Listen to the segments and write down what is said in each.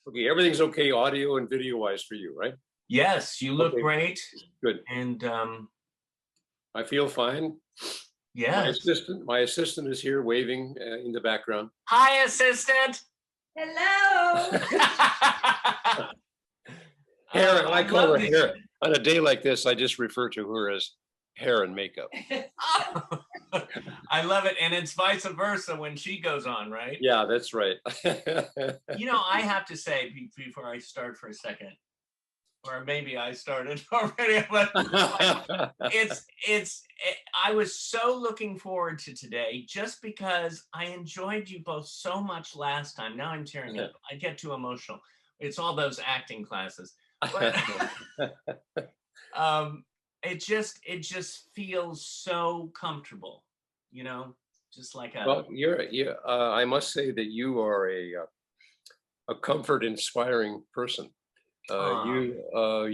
Okay, everything's okay, audio and video wise for you, right? Yes, you look Okay, great. good. And I feel fine. yes. My assistant is here waving in the background. Hi, assistant. Hello. Hair, I call her love these. hair. On a day like this, I just refer to her as hair and makeup. I love it. And it's vice versa when she goes on, right? Yeah, that's right. You know, I have to say before I start for a second, or maybe I started already, but I was so looking forward to today just because I enjoyed you both so much last time. Now I'm tearing up. I get too emotional. It's all those acting classes. But it just feels so comfortable, you know, just like a Well, I must say that you are a comfort inspiring person. You are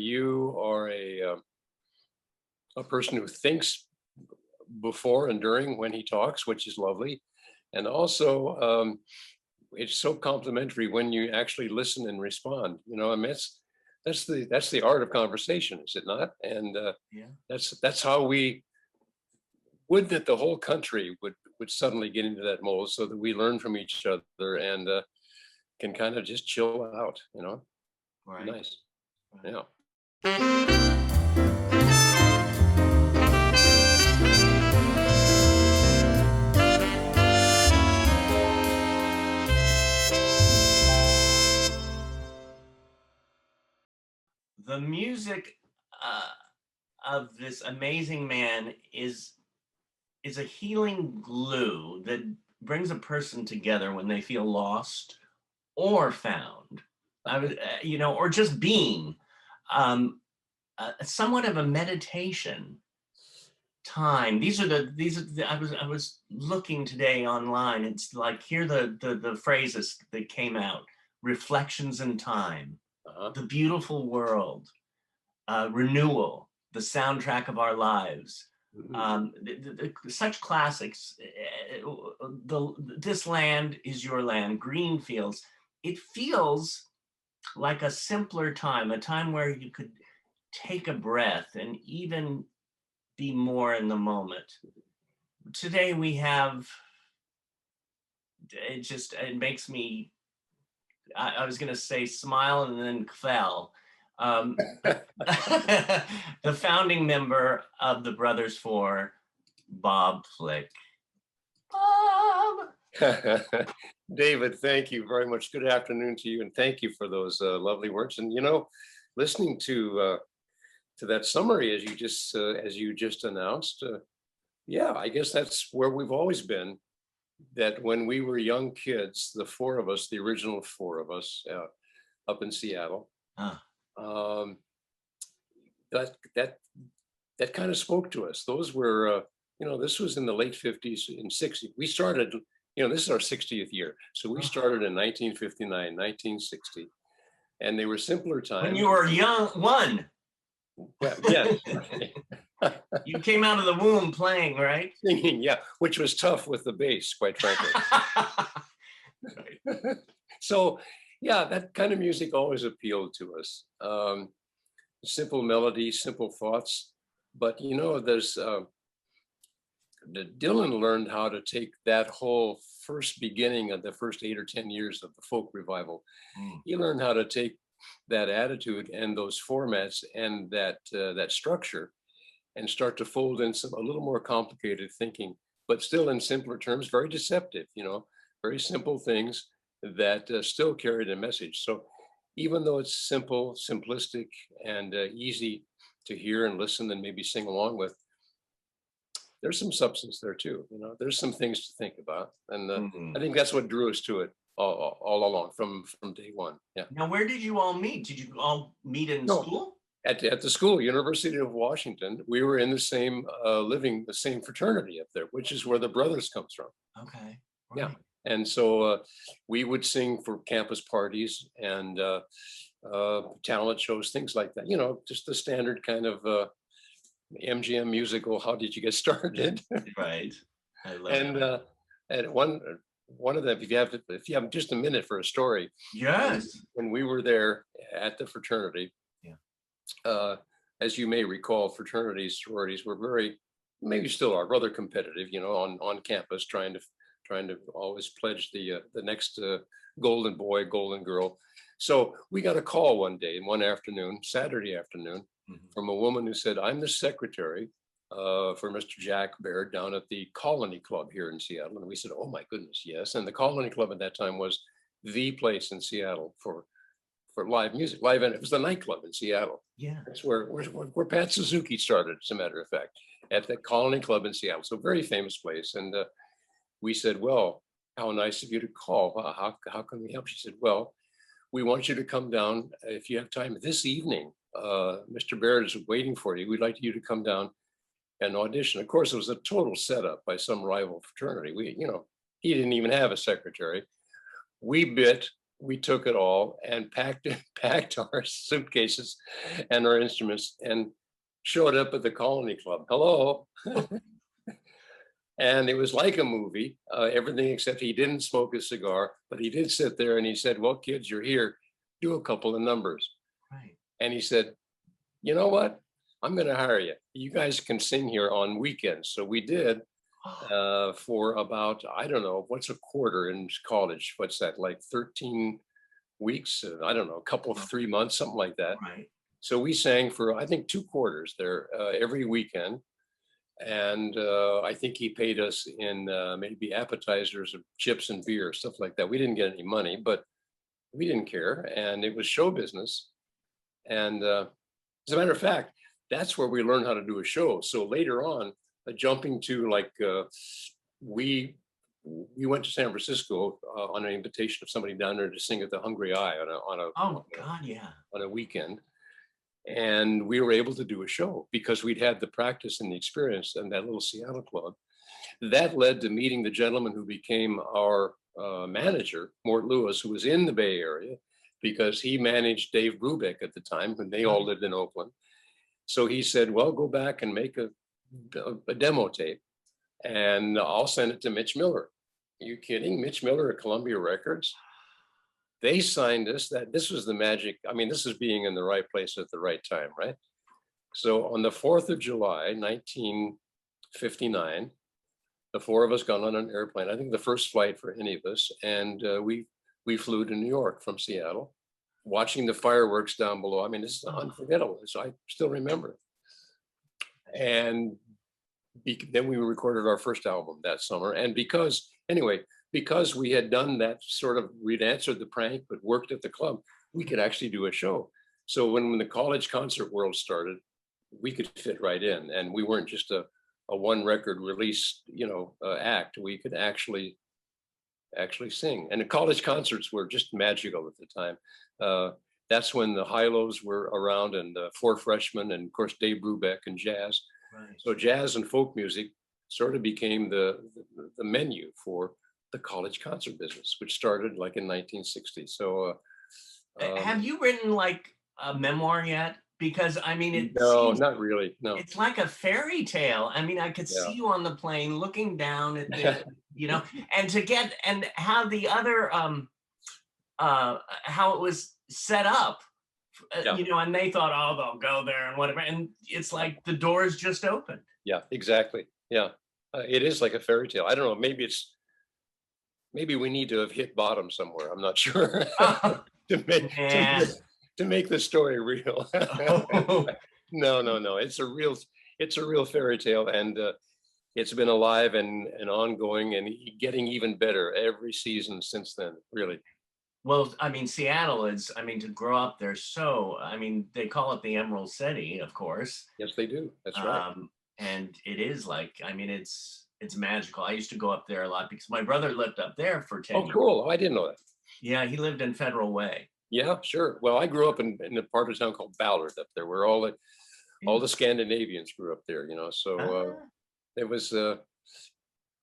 a person who thinks before and during when he talks, which is lovely, and also it's so complimentary when you actually listen and respond. You know, I mean, that's the art of conversation, is it not? And yeah. that's how we would that the whole country would suddenly get into that mold, so that we learn from each other and can kind of just chill out. You know, Right. nice. Right. Yeah. The music of this amazing man is a healing glue that brings a person together when they feel lost or found. I would, you know, or just being. Somewhat of a meditation time. These are the I was looking today online. It's like here the phrases that came out: reflections in time, the beautiful world, renewal, the soundtrack of our lives. Such classics. This land is your land. Green fields. It feels like a simpler time, a time where you could take a breath and even be more in the moment. Today we have, it makes me, I was going to say smile and then fell. The founding member of the Brothers Four, Bob Flick. Bob! David, thank you very much. Good afternoon to you, and thank you for those lovely words. And you know, listening to that summary as you just announced, yeah, I guess that's where we've always been. That when we were young kids, the four of us, the original four of us, up in Seattle, that kind of spoke to us. Those were, you know, this was in the late 50s and 60s. We started, you know, this is our 60th year. So we started in 1959, 1960, and they were simpler times. When you were young, one. Well, yes. You came out of the womb playing, right? Singing, yeah, which was tough with the bass, quite frankly. So, yeah, that kind of music always appealed to us. Simple melodies, simple thoughts. But, you know, Dylan learned how to take that whole first beginning of the first 8 or 10 years of the folk revival. He learned how to take that attitude and those formats and that structure and start to fold in a little more complicated thinking, but still in simpler terms, very deceptive, you know, very simple things that still carried a message. So even though it's simple, simplistic, and easy to hear and listen and maybe sing along with, there's some substance there too. You know, there's some things to think about, and I think that's what drew us to it all along from day one. Yeah. Now, where did you all meet? Did you all meet in school? At the school, University of Washington. We were in the same the same fraternity up there, which is where the Brothers comes from. Okay. Right. Yeah. And so we would sing for campus parties and talent shows, things like that. You know, just the standard kind of MGM musical. How did you get started? Right. I love And at one of them, if you have just a minute for a story, Yes. when we were there at the fraternity, Yeah. As you may recall, fraternities, sororities were very, maybe still are, rather competitive, on campus, trying to always pledge the next golden boy, golden girl. So we got a call one day, one afternoon, Saturday afternoon, from a woman who said, "I'm the secretary for Mr. Jack Baird down at the Colony Club here in Seattle." And we said, "Oh my goodness, yes." And the Colony Club at that time was the place in Seattle for live music, and it was the nightclub in Seattle. Yeah. That's where Pat Suzuki started, as a matter of fact, at the Colony Club in Seattle. So very famous place. And we said, "Well, how nice of you to call. How can we help?" She said, "Well, we want you to come down if you have time this evening. Mr. Baird is waiting for you. We'd like you to come down and audition." Of course, it was a total setup by some rival fraternity. He didn't even have a secretary. We took it all and packed our suitcases and our instruments and showed up at the Colony Club. Hello. And it was like a movie, everything except he didn't smoke a cigar, but he did sit there and he said, "Well, kids, you're here, do a couple of numbers." Right. And he said, "You know what? I'm going to hire you. You guys can sing here on weekends." So we did for about, I don't know, what's a quarter in college? What's that, like 13 weeks? I don't know, a couple of 3 months, something like that. Right. So we sang for, I think, 2 quarters there every weekend. And I think he paid us in maybe appetizers of chips and beer, stuff like that. We didn't get any money, but we didn't care. And it was show business. And as a matter of fact, that's where we learned how to do a show. So later on, jumping to we went to San Francisco on an invitation of somebody down there to sing at the Hungry Eye Oh God, yeah. on a weekend. And we were able to do a show because we'd had the practice and the experience in that little Seattle club. That led to meeting the gentleman who became our manager, Mort Lewis, who was in the Bay Area because he managed Dave Brubeck at the time when they all lived in Oakland. So he said, "Well, go back and make a demo tape and I'll send it to Mitch Miller." Are you kidding? Mitch Miller at Columbia Records? They signed us. This was the magic. I mean, this is being in the right place at the right time, right? So on the 4th of July, 1959, the four of us got on an airplane. I think the first flight for any of us. And we flew to New York from Seattle, watching the fireworks down below. I mean, this is unforgettable. So I still remember. And then we recorded our first album that summer. And because we had done that we'd answered the prank, but worked at the club, we could actually do a show. So when the college concert world started, we could fit right in. And we weren't just a one record release, act. We could actually sing. And the college concerts were just magical at the time. That's when the high-lows were around and Four Freshmen and of course Dave Brubeck and jazz. Right. So jazz and folk music sort of became the menu for the college concert business, which started like in 1960. So have you written like a memoir yet? Because I mean, no, not really. No, it's like a fairy tale. I mean, I could see you on the plane looking down at the, and how the other, how it was set up, and they thought, oh, they'll go there and whatever. And it's like the doors just opened. Yeah, exactly. Yeah. It is like a fairy tale. I don't know. Maybe we need to have hit bottom somewhere. I'm not sure to make the story real. No. It's a real fairy tale, and it's been alive and ongoing and getting even better every season since then. Really. Well, I mean, Seattle is, to grow up there. So, they call it the Emerald City, of course. Yes, they do. That's right. And it is like, it's magical. I used to go up there a lot because my brother lived up there for 10 years. Oh, cool. I didn't know that. Yeah, he lived in Federal Way. Yeah, sure. Well, I grew up in a part of town called Ballard up there, where all the Scandinavians grew up there, So it was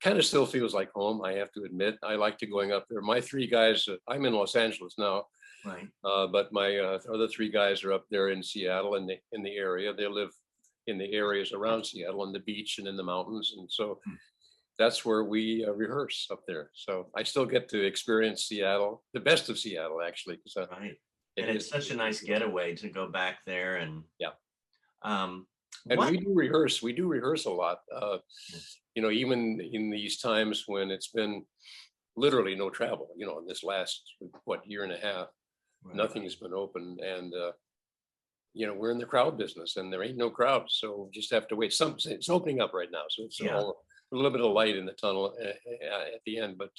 kind of still feels like home, I have to admit. I like to going up there. My three guys, I'm in Los Angeles now, right? But my other three guys are up there in Seattle in the area. They live in the areas around Seattle, on the beach and in the mountains, and so that's where we rehearse up there. So I still get to experience Seattle, the best of Seattle, actually, because Right. it And it's is. such a nice getaway to go back there and Yeah. um And what we do rehearse. We do rehearse a lot. Yeah. Even in these times when it's been literally no travel. In this last year and a half, Right. nothing has been open, and we're in the crowd business, and there ain't no crowd, so we just have to wait. It's opening up right now, so it's Yeah. all a little bit of light in the tunnel at the end. But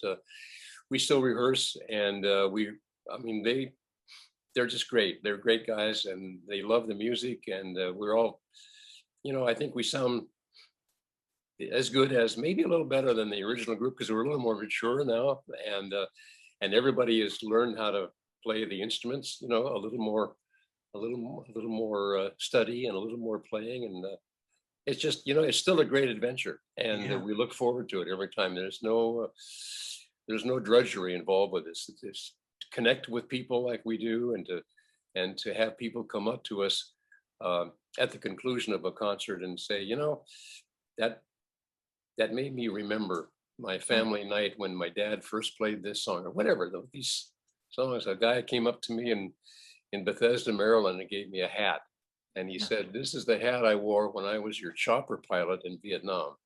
we still rehearse, and I mean, they're just great. They're great guys, and they love the music, and we're all, I think we sound as good as, maybe a little better than the original group, because we're a little more mature now, and everybody has learned how to play the instruments, a little more study and a little more playing, and it's just, it's still a great adventure, and Yeah. we look forward to it every time. There's no drudgery involved with this. It's to connect with people like we do, and to have people come up to us at the conclusion of a concert and say, that that made me remember my family night when my dad first played this song, or whatever. These songs. A guy came up to me in Bethesda, Maryland, and gave me a hat. And he Yeah. said, "This is the hat I wore when I was your chopper pilot in Vietnam."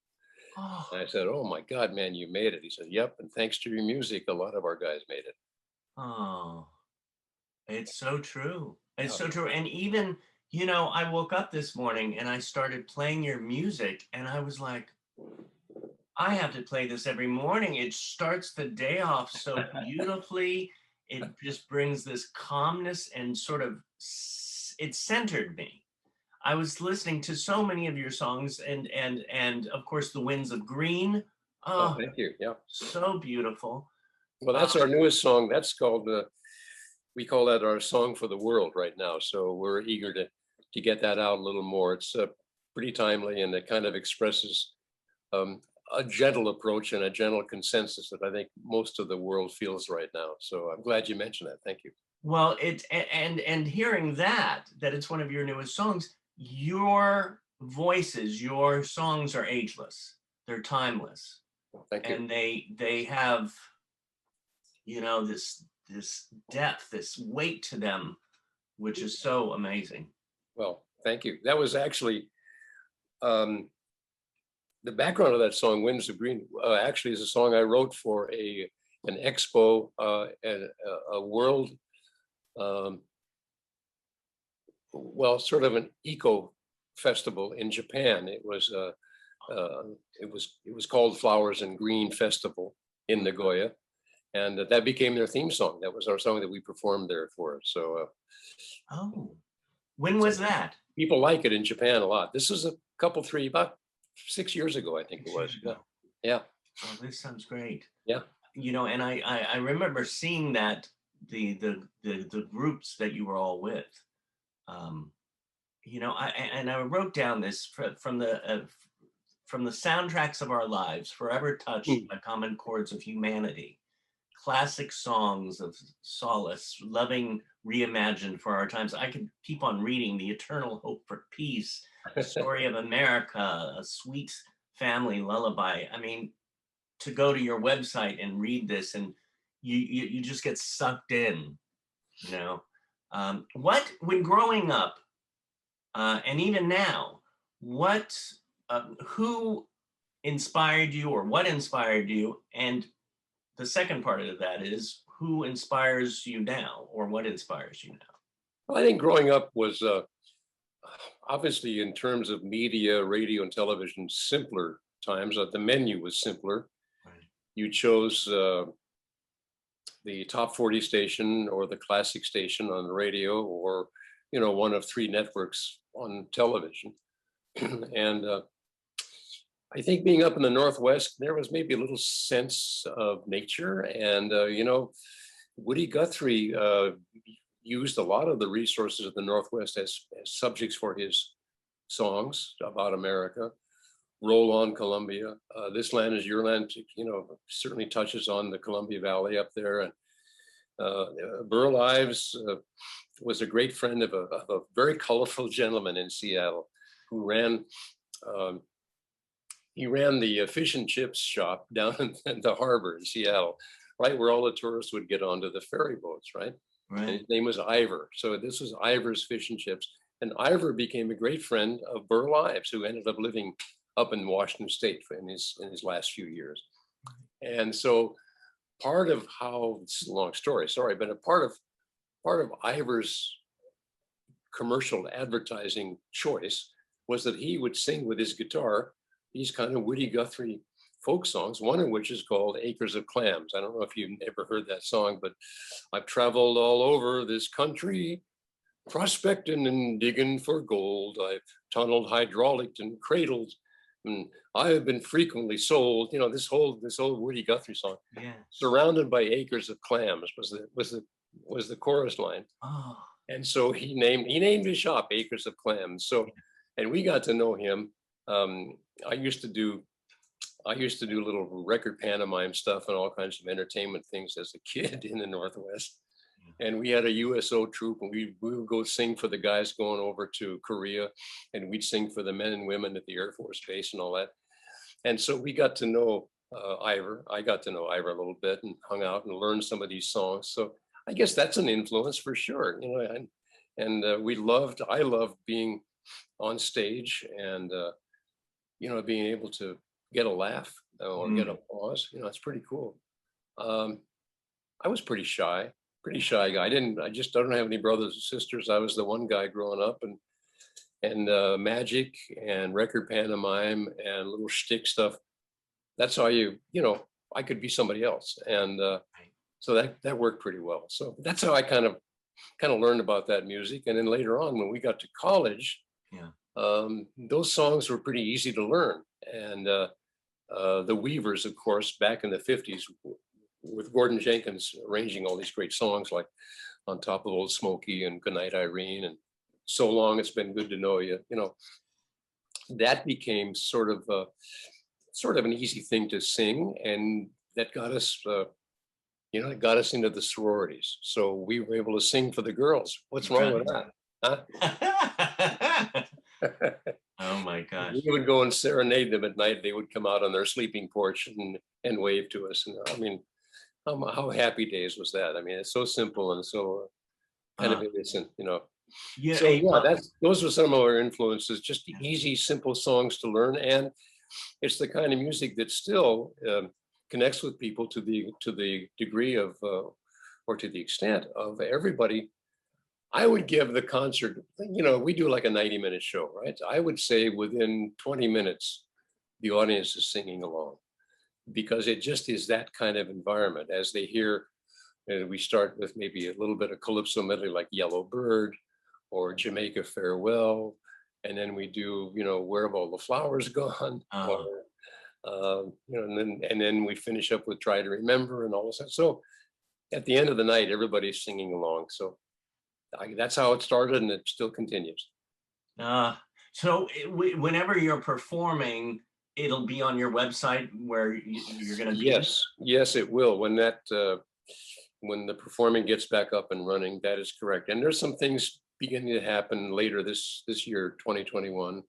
Oh, And I said, "Oh my God, man, you made it." He said, "Yep. And thanks to your music, a lot of our guys made it." oh, it's so true. It's Yeah. so true. And even, I woke up this morning and I started playing your music and I was like, I have to play this every morning. It starts the day off so beautifully. It just brings this calmness and sort of it centered me. I was listening to so many of your songs and of course the Winds of Green. Oh, Oh, thank you. Yeah. so beautiful. Well, that's our newest song. That's called, we call that our song for the world right now. So we're eager to get that out a little more. It's pretty timely, and it kind of expresses um, a gentle approach and a gentle consensus that I think most of the world feels right now. So I'm glad you mentioned that. Thank you. Well, and hearing that it's one of your newest songs, your voices, your songs are ageless. They're timeless. Thank you. And they have, this depth, this weight to them, which is so amazing. Well, thank you. That was actually um, the background of that song, "Winds of Green," actually is a song I wrote for an expo, and a world, um, well, sort of an eco festival in Japan. It was called Flowers and Green Festival in Nagoya, and that became their theme song. That was our song that we performed there for. So Oh, when was that? people like it in Japan a lot. This is about 6 years ago, I think it 6 was. years Yeah. ago. Yeah. Oh, this sounds great. Yeah. And I remember seeing that the groups that you were all with. I wrote down this from the soundtracks of our lives, forever touched by common chords of humanity, classic songs of solace, loving reimagined for our times. I could keep on reading: The Eternal Hope for Peace, The Story of America, A Sweet Family Lullaby. I mean, to go to your website and read this, and you just get sucked in. What, when growing up, and even now, who inspired you, or what inspired you? And the second part of that is, who inspires you now, or what inspires you now? Well, I think growing up was obviously, in terms of media, radio, and television, simpler times. The menu was simpler. Right. You chose the top 40 station or the classic station on the radio, or one of three networks on television. And I think being up in the Northwest, there was maybe a little sense of nature. And Woody Guthrie used a lot of the resources of the Northwest as subjects for his songs about America. "Roll On Columbia," "This Land Is Your Land," certainly touches on the Columbia Valley up there. And Burl Ives was a great friend of a very colorful gentleman in Seattle who ran he ran the fish and chips shop down in the harbor in Seattle, right where all the tourists would get onto the ferry boats, right? And Right. his name was Ivor. So this was Ivor's Fish and Chips. And Ivor became a great friend of Burl Ives, who ended up living up in Washington State in his last few years. And so part of how, it's a long story, sorry, but a part of Ivor's commercial advertising choice was that he would sing with his guitar these kind of Woody Guthrie folk songs, one of which is called Acres of Clams. I don't know if you've ever heard that song, but I've traveled all over this country, prospecting and digging for gold. I've tunneled, hydraulicked, and cradled, and I have been frequently sold. You know, this old Woody Guthrie song, Yeah. surrounded by acres of clams was the chorus line. Oh. And so he named his shop Acres of Clams. So, and we got to know him. I used to do little record pantomime stuff and all kinds of entertainment things as a kid in the Northwest. And we had a USO troupe, and we would go sing for the guys going over to Korea, and we'd sing for the men and women at the Air Force Base and all that. And so we got to know Ivor. I got to know Ivor a little bit and hung out and learned some of these songs. So I guess that's an influence for sure, you know. And I loved being on stage and you know, being able to get a laugh or get applause. You know, it's pretty cool. I was pretty shy guy. I don't have any brothers and sisters. I was the one guy growing up, and magic and record pantomime and little shtick stuff. That's how you know, I could be somebody else. And so that worked pretty well. So that's how I kind of learned about that music. And then later on, when we got to college, those songs were pretty easy to learn. And the Weavers, of course, back in the 50s, with Gordon Jenkins arranging all these great songs like On Top of Old Smoky and Goodnight Irene and So Long It's Been Good to Know You, you know, that became sort of an easy thing to sing. And that got us, you know, it got us into the sororities. So we were able to sing for the girls. What's wrong with that? Huh? Oh my gosh. We would go and serenade them at night. They would come out on their sleeping porch and wave to us. And I mean, how happy days was that? I mean, it's so simple and so kind of innocent, you know. Yeah. So yeah, those were some of our influences. Just easy, simple songs to learn, and it's the kind of music that still connects with people to the degree of or to the extent of everybody. I would give the concert, you know, we do like a 90-minute show, right? I would say within 20 minutes, the audience is singing along, because it just is that kind of environment. As they hear, and we start with maybe a little bit of calypso medley like Yellow Bird or Jamaica Farewell, and then we do, you know, Where Have All the Flowers Gone, or, you know, and then we finish up with Try to Remember and all of that. So at the end of the night, everybody's singing along. So that's how it started, and it still continues. So whenever you're performing, it'll be on your website where you're going to be. Yes, it will. When the performing gets back up and running, that is correct. And there's some things beginning to happen later this year, 2021.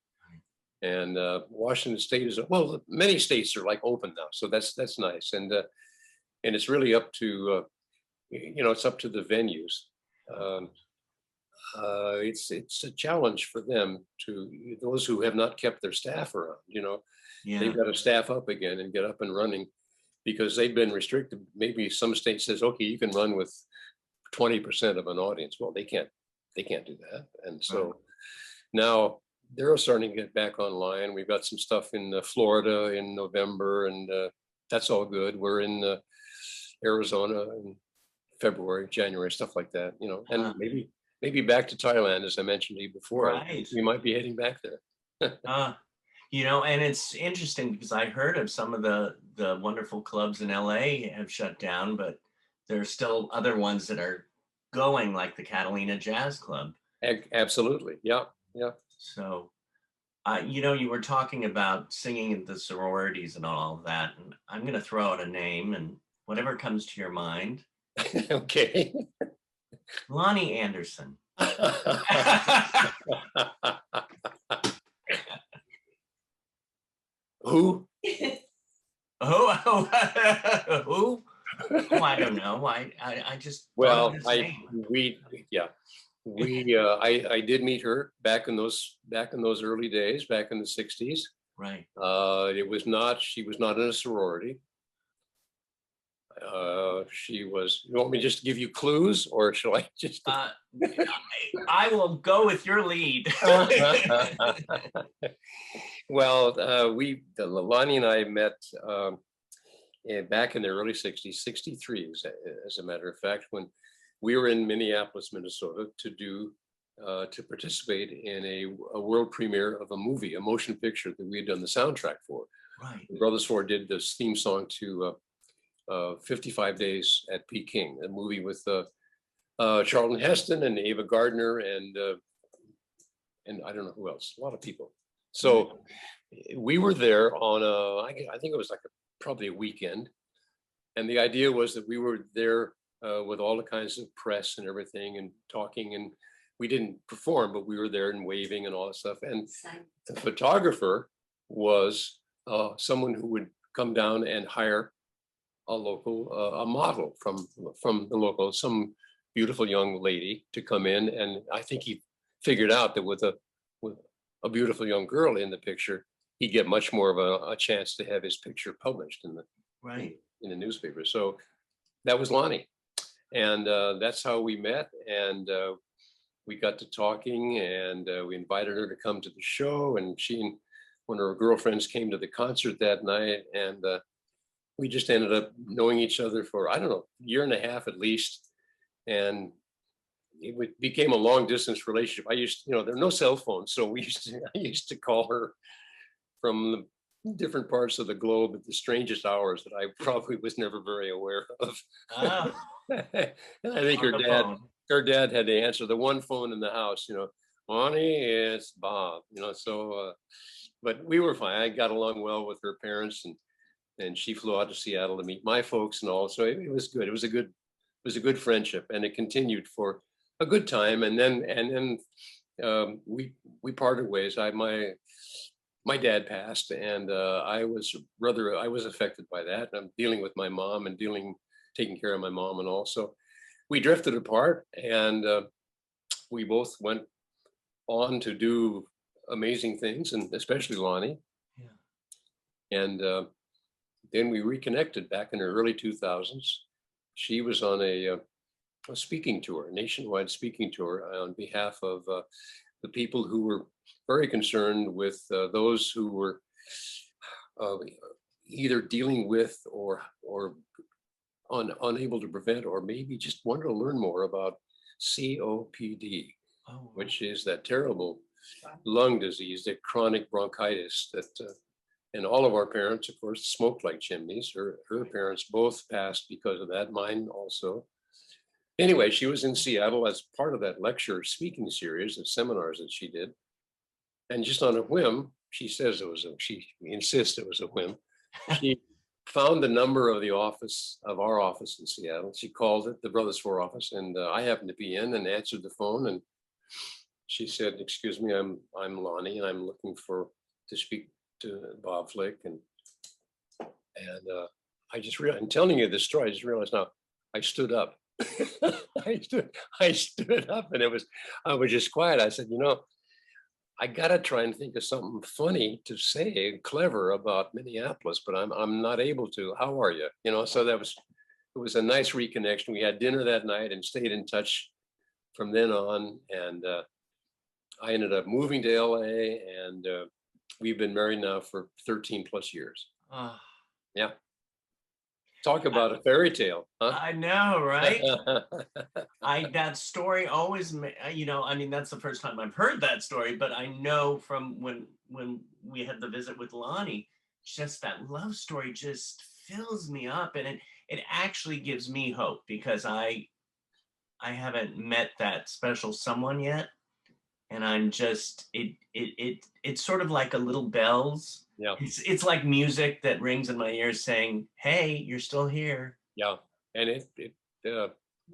And Washington State is, well, many states are like open now, so that's nice. And it's really up to you know, it's up to the venues. It's a challenge for them, to those who have not kept their staff around, you know. They've got to staff up again and get up and running, because they've been restricted. Maybe some state says, okay, you can run with 20% of an audience. Well, they can't do that. And so now they're starting to get back online. We've got some stuff in Florida in November, and that's all good. We're in Arizona in February, January, stuff like that, you know. And maybe back to Thailand, as I mentioned to you before. Right. We might be heading back there. You know, and it's interesting because I heard of some of the wonderful clubs in LA have shut down, but there's still other ones that are going, like the Catalina Jazz Club. Absolutely. Yeah. So, you know, you were talking about singing at the sororities and all of that, and I'm going to throw out a name, and whatever comes to your mind. Okay. Lonnie Anderson. Who? Oh, I don't know. I just thought Well, of his name. I did meet her back in those early days, back in the 60s. Right. She was not in a sorority. She was, you want me just to give you clues, or shall I just? I will go with your lead. Well, Lonnie and I met back in the early 60s, 63, as a matter of fact, when we were in Minneapolis, Minnesota, to participate in a world premiere of a movie, a motion picture that we had done the soundtrack for. Right. The Brothers Four did this theme song to 55 Days at Peking, a movie with Charlton Heston and Ava Gardner and I don't know who else, a lot of people. So we were there on I think it was like probably a weekend, and the idea was that we were there with all the kinds of press and everything and talking, and we didn't perform, but we were there and waving and all that stuff. And the photographer was someone who would come down and hire a model from the local, some beautiful young lady to come in, and I think he figured out that with a beautiful young girl in the picture, he'd get much more of a chance to have his picture published in the newspaper. So that was Lonnie, and that's how we met, and we got to talking, and we invited her to come to the show, and she and one of her girlfriends came to the concert that night, and we just ended up knowing each other for, I don't know, a year and a half at least. And it became a long distance relationship. I used, there are no cell phones. So I used to call her from the different parts of the globe at the strangest hours that I probably was never very aware of. Oh. And I think her dad had to answer the one phone in the house, Bonnie, it's Bob, so, but we were fine. I got along well with her parents, and she flew out to Seattle to meet my folks and all. So it was good. It was a good friendship, and it continued for a good time. And then we parted ways. My dad passed, and I was affected by that. I'm dealing with my mom and taking care of my mom and all. So we drifted apart, and we both went on to do amazing things, and especially Lonnie. Yeah. And then we reconnected back in the early 2000s. She was on a speaking tour, a nationwide speaking tour on behalf of the people who were very concerned with those who were either dealing with or unable to prevent, or maybe just wanted to learn more about COPD, which is that terrible lung disease, that chronic bronchitis that and all of our parents, of course, smoked like chimneys. Her parents both passed because of that, mine also. Anyway, she was in Seattle as part of that lecture speaking series and seminars that she did. And just on a whim, she insists it was a whim. She found the number of our office in Seattle. She called it the Brothers Four office, and I happened to be in and answered the phone. And she said, "Excuse me, I'm Lonnie, and I'm looking to speak to Bob Flick." And I just realized, in telling you this story, I just realized now I stood up. I stood up, and I was just quiet. I said, I gotta try and think of something funny to say, clever about Minneapolis, but I'm not able to. How are you? So it was a nice reconnection. We had dinner that night and stayed in touch from then on. And I ended up moving to LA, and we've been married now for 13 plus years. Yeah. Talk about a fairy tale, huh? I know, right? That story always, that's the first time I've heard that story, but I know from when we had the visit with Lonnie, just that love story just fills me up, and it actually gives me hope, because I haven't met that special someone yet, and I'm just it's sort of like a little bells. Yeah. It's like music that rings in my ears saying, "Hey, you're still here." Yeah. And it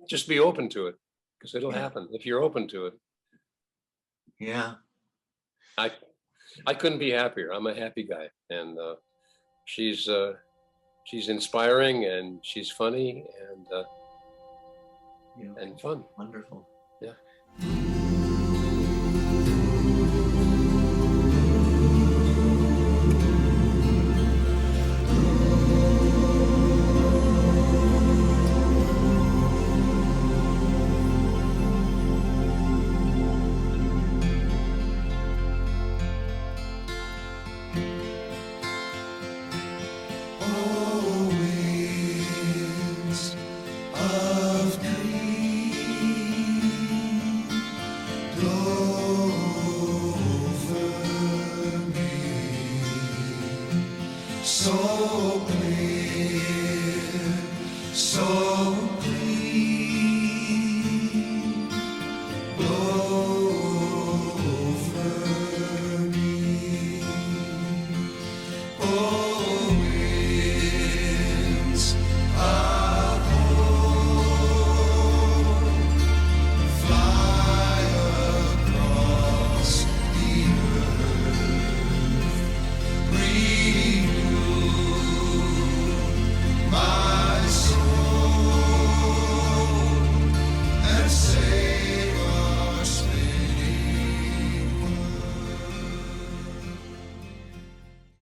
just be open to it, because it'll happen if you're open to it. Yeah. I couldn't be happier. I'm a happy guy, and she's she's inspiring and she's funny and Beautiful. and fun. Wonderful.